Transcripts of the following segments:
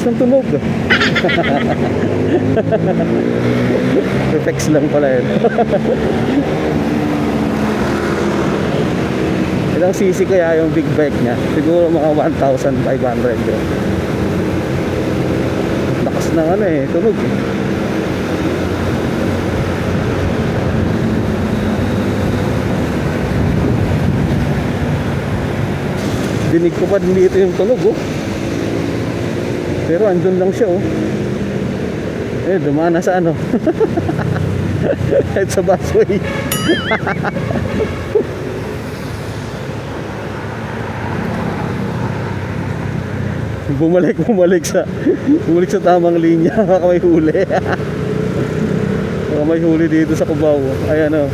ng tunog. Effects lang pala yun. Ilang cc kaya yung big bike niya? Siguro mga 1,500 yun. Lakas ng ano eh, tunog eh. Dinig ko pa din dito yung tunog oh. Pero andun lang siya oh. Eh, dumana sa ano. Kahit sa busway. Bumalik sa tamang linya. Baka may huli. Baka may huli dito sa Cubao. Ayan oh,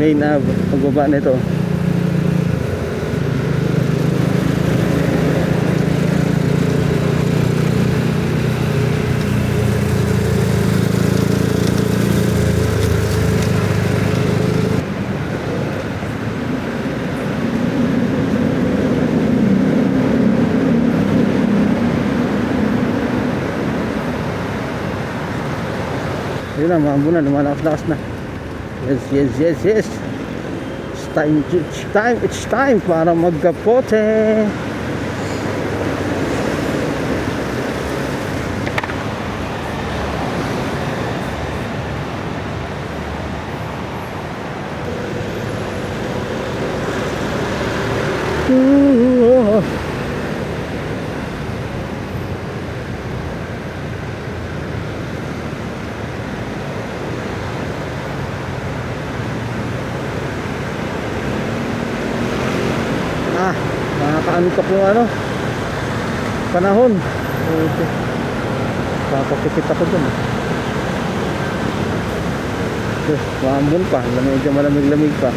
main ave, pagbaba nito. Yun na, maambo na, lumalakas-lakas na. Yes. It's time para magkapote. Nakakaantok yung ano, panahon. Okay. Papakikita ko dun. Maambon pa, medyo malamig-lamig pa.